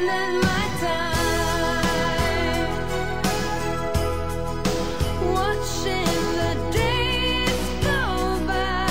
spending my time watching the days go by,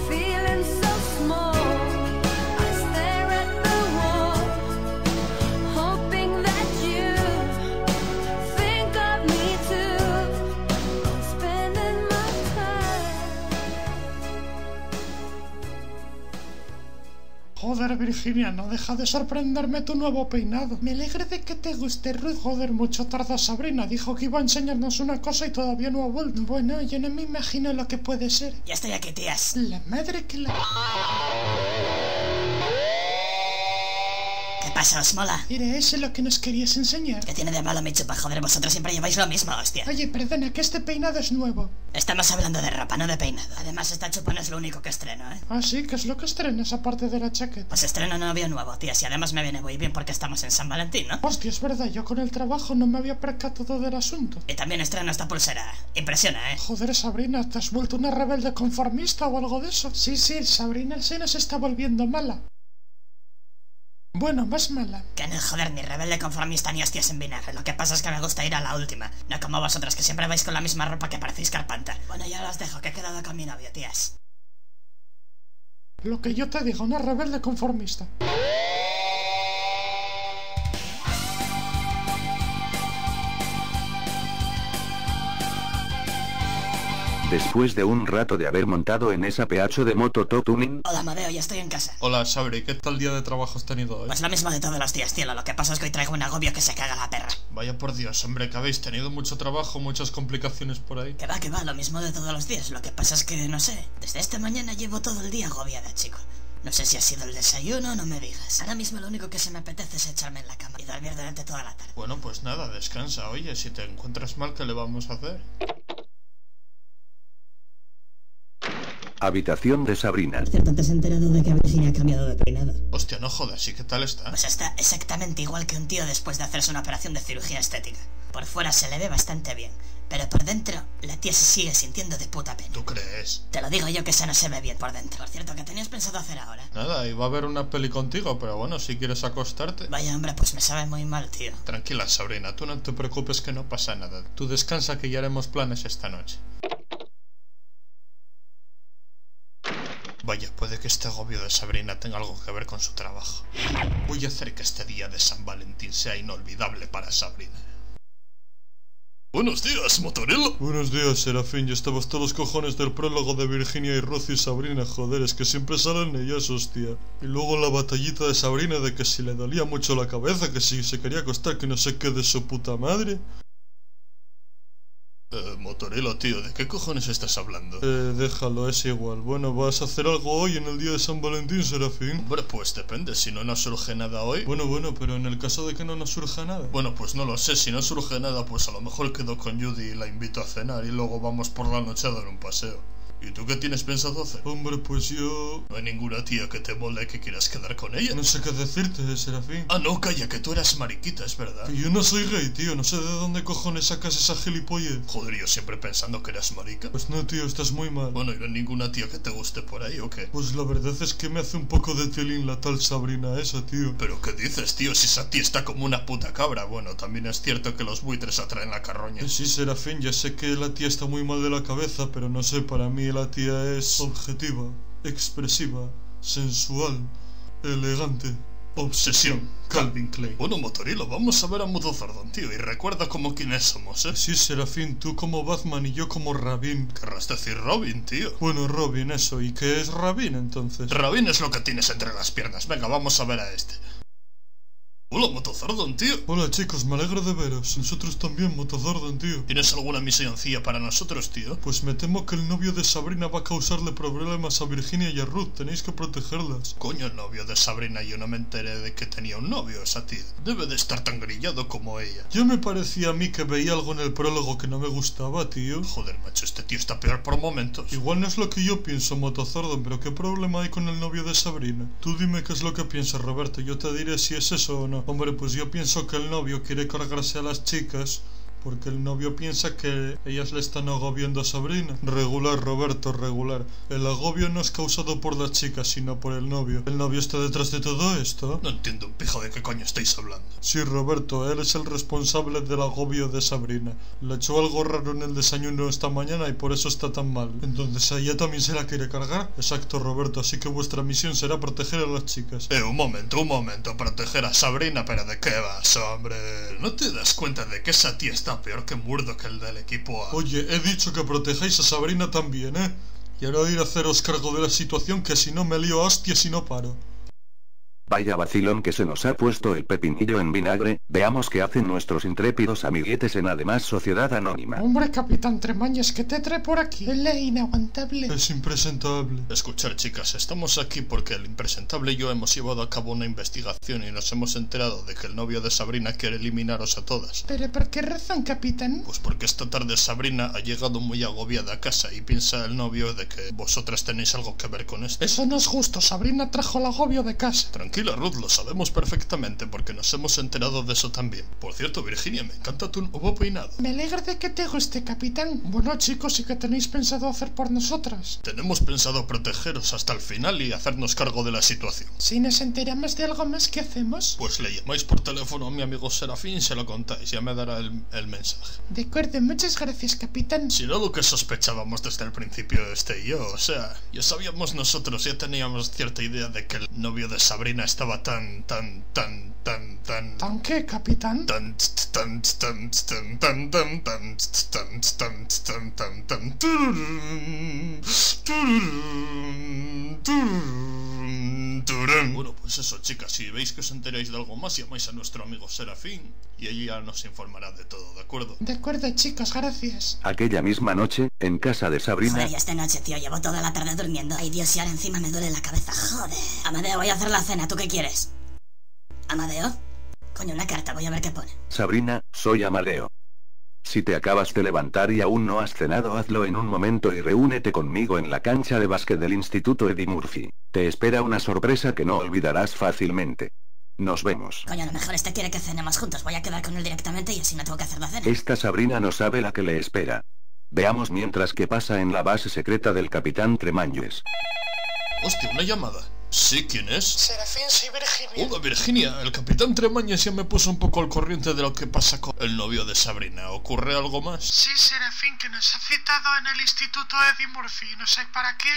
feeling so small. I stare at the wall, hoping that you think of me too. I'm spending my time. Joder, Virginia, no deja de sorprenderme tu nuevo peinado. Me alegra de que te guste, Ruth. Joder, mucho tarda Sabrina. Dijo que iba a enseñarnos una cosa y todavía no ha vuelto. Bueno, yo no me imagino lo que puede ser. Ya estoy aquí, tías. La madre que la... ¿Qué pasa, os mola? ¿Era eso lo que nos querías enseñar? ¿Qué tiene de malo mi chupa? Joder, vosotros siempre lleváis lo mismo, hostia. Oye, perdona, que este peinado es nuevo. Estamos hablando de ropa, no de peinado. Además, esta chupa no es lo único que estreno, ¿eh? Ah, sí, ¿qué es lo que estrenas aparte de la chaqueta? Pues estreno novio nuevo, tías, y además me viene muy bien porque estamos en San Valentín, ¿no? Hostia, es verdad, yo con el trabajo no me había percatado del asunto. Y también estreno esta pulsera. Impresiona, ¿eh? Joder, Sabrina, ¿te has vuelto una rebelde conformista o algo de eso? Sí, Sabrina se nos está volviendo mala. Bueno, más mala. Que no, joder, ni rebelde conformista ni hostias en vinagre. Lo que pasa es que me gusta ir a la última. No como vosotras, que siempre vais con la misma ropa que parecéis carpanta. Bueno, ya os dejo, que he quedado con mi novio, tías. Lo que yo te digo, una rebelde conformista. Después de un rato de haber montado en esa pedazo de moto top tuning. Hola, Amadeo, ya estoy en casa. Hola, Sabri, ¿qué tal día de trabajo has tenido hoy? Pues lo mismo de todos los días, cielo. Lo que pasa es que hoy traigo un agobio que se caga la perra. Vaya por Dios, hombre, que habéis tenido mucho trabajo, muchas complicaciones por ahí. Que va, lo mismo de todos los días. Lo que pasa es que, no sé, desde esta mañana llevo todo el día agobiada, chico. No sé si ha sido el desayuno, no me digas. Ahora mismo lo único que se me apetece es echarme en la cama y dormir durante toda la tarde. Bueno, pues nada, descansa. Oye, si te encuentras mal, ¿qué le vamos a hacer? Habitación de Sabrina. Por cierto, ¿te has enterado de que Virginia ha cambiado de peinado? Hostia, no jodas, ¿y qué tal está? Pues está exactamente igual que un tío después de hacerse una operación de cirugía estética. Por fuera se le ve bastante bien, pero por dentro la tía se sigue sintiendo de puta pena. ¿Tú crees? Te lo digo yo, que esa no se ve bien por dentro. Por cierto, ¿qué tenías pensado hacer ahora? Nada, iba a ver una peli contigo, pero bueno, si quieres acostarte. Vaya, hombre, pues me sabe muy mal, tío. Tranquila, Sabrina, tú no te preocupes, que no pasa nada. Tú descansa, que ya haremos planes esta noche. Vaya, puede que este agobio de Sabrina tenga algo que ver con su trabajo. Voy a hacer que este día de San Valentín sea inolvidable para Sabrina. Buenos días, Motorilla. Buenos días, Serafín. Ya estaba hasta los cojones del prólogo de Virginia y Rocío y Sabrina. Joder, es que siempre salen ellas, hostia. Y luego la batallita de Sabrina de que si le dolía mucho la cabeza, que si se quería acostar, que no sé qué de su puta madre. Motorilla, tío, ¿de qué cojones estás hablando? Déjalo, es igual. Bueno, ¿vas a hacer algo hoy en el día de San Valentín, Serafín? Hombre, pues depende, si no nos surge nada hoy. Bueno, pero en el caso de que no nos surja nada. Bueno, pues no lo sé, si no surge nada, pues a lo mejor quedo con Judy y la invito a cenar y luego vamos por la noche a dar un paseo. ¿Y tú qué tienes pensado hacer? Hombre, pues yo... ¿No hay ninguna tía que te mole que quieras quedar con ella? No sé qué decirte, Serafín. Ah, no, calla, que tú eras mariquita, es verdad. Que yo no soy gay, tío, no sé de dónde cojones sacas esa gilipollez. Joder, yo siempre pensando que eras marica. Pues no, tío, estás muy mal. Bueno, ¿y no hay ninguna tía que te guste por ahí o qué? Pues la verdad es que me hace un poco de tilín la tal Sabrina esa, tío. ¿Pero qué dices, tío? Si esa tía está como una puta cabra. Bueno, también es cierto que los buitres atraen la carroña. Sí, Serafín, ya sé que la tía está muy mal de la cabeza, pero no sé, para mí la tía es objetiva, expresiva, sensual, elegante. Obsesión, Calvin Klein. Bueno, Motorilla, vamos a ver a Mudo Zordon, tío, y recuerda como quiénes somos, ¿eh? Sí, Serafín, tú como Batman y yo como Rabin. Querrás decir Robin, tío. Bueno, Robin, eso. ¿Y qué es Rabin, entonces? Rabin es lo que tienes entre las piernas. Venga, vamos a ver a este. Hola, Motozordon, tío. Hola, chicos, me alegro de veros. Nosotros también, Motozordon, tío. ¿Tienes alguna misioncilla para nosotros, tío? Pues me temo que el novio de Sabrina va a causarle problemas a Virginia y a Ruth. Tenéis que protegerlas. Coño, el novio de Sabrina, yo no me enteré de que tenía un novio esa tía. Debe de estar tan grillado como ella. Ya me parecía a mí que veía algo en el prólogo que no me gustaba, tío. Joder, macho, este tío está peor por momentos. Igual no es lo que yo pienso, Motozordon, pero ¿qué problema hay con el novio de Sabrina? Tú dime qué es lo que piensas, Roberto. Yo te diré si es eso o no. Hombre, pues yo pienso que el novio quiere cargarse a las chicas Porque el novio piensa que ellas le están agobiando a Sabrina. Regular, Roberto, regular. El agobio no es causado por la chica, sino por el novio. ¿El novio está detrás de todo esto? No entiendo un pijo de qué coño estáis hablando. Sí, Roberto, él es el responsable del agobio de Sabrina. Le echó algo raro en el desayuno esta mañana y por eso está tan mal. Entonces a ella también se la quiere cargar. Exacto, Roberto, así que vuestra misión será proteger a las chicas. Un momento, proteger a Sabrina, pero ¿de qué vas, hombre? ¿No te das cuenta de que esa tía está peor que Murdoch, el del equipo A? Oye, he dicho que protejáis a Sabrina también, ¿eh? Y ahora ir a haceros cargo de la situación, que si no me lío a hostias y no paro. Vaya vacilón que se nos ha puesto el pepinillo en vinagre. Veamos qué hacen nuestros intrépidos amiguetes en Además Sociedad Anónima. Hombre, Capitán Tremañes, ¿qué te trae por aquí? Es la inaguantable. Es impresentable. Escuchar, chicas, estamos aquí porque el impresentable y yo hemos llevado a cabo una investigación y nos hemos enterado de que el novio de Sabrina quiere eliminaros a todas. ¿Pero por qué razón, Capitán? Pues porque esta tarde Sabrina ha llegado muy agobiada a casa y piensa el novio de que vosotras tenéis algo que ver con esto. Eso no es justo, Sabrina trajo el agobio de casa. Tranquila, Ruth, lo sabemos perfectamente porque nos hemos enterado de eso también. Por cierto, Virginia, me encanta tu nuevo peinado. Me alegra de que te guste, Capitán. Bueno, chicos, ¿y qué tenéis pensado hacer por nosotras? Tenemos pensado protegeros hasta el final y hacernos cargo de la situación. Si nos enteramos de algo más, ¿qué hacemos? Pues le llamáis por teléfono a mi amigo Serafín y se lo contáis, ya me dará el mensaje. De acuerdo, muchas gracias, Capitán. Si era lo que sospechábamos desde el principio y yo, o sea, ya sabíamos nosotros, ya teníamos cierta idea de que el novio de Sabrina estaba tan... ¿Tan qué, Capitán? Bueno, pues eso, chicas, si veis que os enteráis de algo más, llamáis a nuestro amigo Serafín y ella nos informará de todo, ¿de acuerdo? De acuerdo, chicos, gracias. Aquella misma noche, en casa de Sabrina... Joder, ya esta noche, tío, llevo toda la tarde durmiendo. Ay, Dios, y ahora encima me duele la cabeza, joder. Amadeo, voy a hacer la cena, ¿tú qué quieres? ¿Amadeo? Coño, una carta, voy a ver qué pone. Sabrina, soy Amadeo. Si te acabas de levantar y aún no has cenado, hazlo en un momento y reúnete conmigo en la cancha de básquet del Instituto Eddie Murphy. Te espera una sorpresa que no olvidarás fácilmente. Nos vemos. Coño, a lo mejor este quiere que cenemos juntos. Voy a quedar con él directamente y así no tengo que hacer la cena. Esta Sabrina no sabe la que le espera. Veamos mientras qué pasa en la base secreta del Capitán Tremañes. Hostia, una llamada. ¿Sí? ¿Quién es? Serafín, soy Virginia. Hola, Virginia. El Capitán Tremañes ya me puso un poco al corriente de lo que pasa con el novio de Sabrina. ¿Ocurre algo más? Sí, Serafín, que nos ha citado en el Instituto Eddie Murphy. No sé para qué.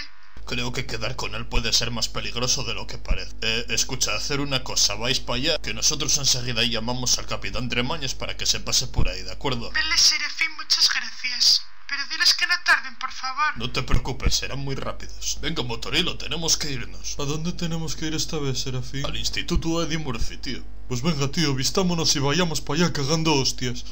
Creo que quedar con él puede ser más peligroso de lo que parece. Escucha, hacer una cosa, vais para allá, que nosotros enseguida llamamos al Capitán Tremañes para que se pase por ahí, ¿de acuerdo? Vale, Serafín, muchas gracias. Pero diles que no tarden, por favor. No te preocupes, serán muy rápidos. Venga, Motorilo, tenemos que irnos. ¿A dónde tenemos que ir esta vez, Serafín? Al Instituto Eddie Murphy, tío. Pues venga, tío, vistámonos y vayamos para allá cagando hostias.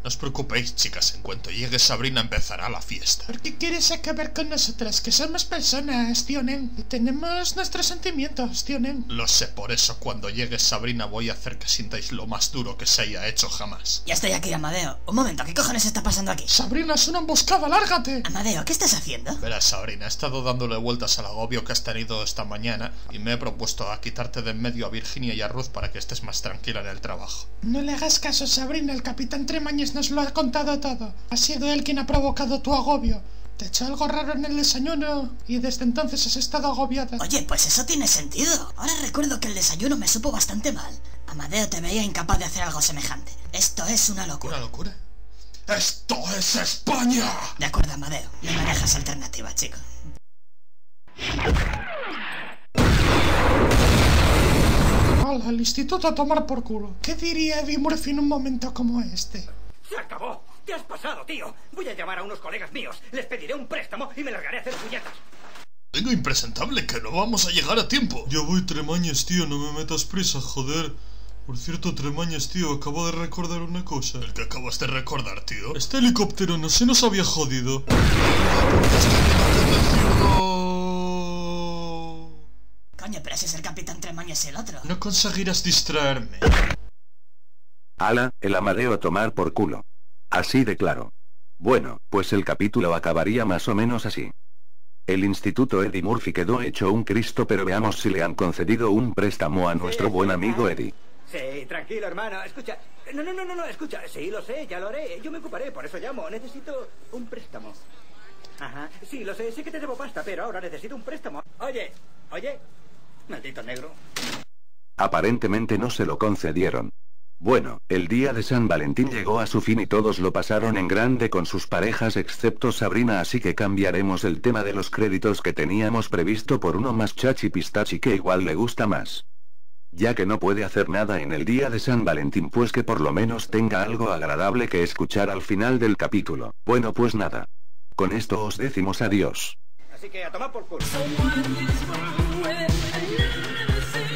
No os preocupéis, chicas, en cuanto llegue Sabrina empezará la fiesta. ¿Por qué quieres acabar con nosotras? Que somos personas, tío Nen. Y tenemos nuestros sentimientos, tío Nen. Lo sé, por eso cuando llegue Sabrina voy a hacer que sintáis lo más duro que se haya hecho jamás. Ya estoy aquí, Amadeo. Un momento, ¿qué cojones está pasando aquí? Sabrina, es una emboscada, lárgate. Amadeo, ¿qué estás haciendo? Verás, Sabrina, he estado dándole vueltas al agobio que has tenido esta mañana y me he propuesto a quitarte de en medio a Virginia y a Ruth para que estés más tranquila en el trabajo. No le hagas caso, Sabrina, el Capitán Tremañes nos lo ha contado todo. Ha sido él quien ha provocado tu agobio. Te echó algo raro en el desayuno y desde entonces has estado agobiada. Oye, pues eso tiene sentido. Ahora recuerdo que el desayuno me supo bastante mal. Amadeo te veía incapaz de hacer algo semejante. Esto es una locura. ¿Una locura? ¡Esto es España! De acuerdo, Amadeo. No me dejas alternativa, chico. Al instituto a tomar por culo. ¿Qué diría Eddie Murphy en un momento como este? ¡Se acabó! ¿Qué has pasado, tío? Voy a llamar a unos colegas míos, les pediré un préstamo y me largaré a hacer puñetas. Venga, impresentable, que no vamos a llegar a tiempo. Ya voy, Tremañes, tío, no me metas prisa, joder. Por cierto, Tremañes, tío, acabo de recordar una cosa. ¿El que acabas de recordar, tío? Este helicóptero no se nos había jodido. Coño, pero ese es el Capitán Tremañes y el otro. No conseguirás distraerme. Ala, el Amadeo a tomar por culo. Así de claro. Bueno, pues el capítulo acabaría más o menos así. El Instituto Eddie Murphy quedó hecho un Cristo, pero veamos si le han concedido un préstamo a nuestro buen amigo Eddie. Sí, tranquilo, hermano. Escucha. No, escucha. Sí, lo sé, ya lo haré. Yo me ocuparé, por eso llamo. Necesito un préstamo. Ajá. Sí, lo sé que te debo pasta, pero ahora necesito un préstamo. Oye. Maldito negro. Aparentemente no se lo concedieron. Bueno, el día de San Valentín llegó a su fin y todos lo pasaron en grande con sus parejas excepto Sabrina, así que cambiaremos el tema de los créditos que teníamos previsto por uno más chachi pistachi que igual le gusta más. Ya que no puede hacer nada en el día de San Valentín, pues que por lo menos tenga algo agradable que escuchar al final del capítulo. Bueno, pues nada. Con esto os decimos adiós. Así que a tomar por culo. Someone is wrong with another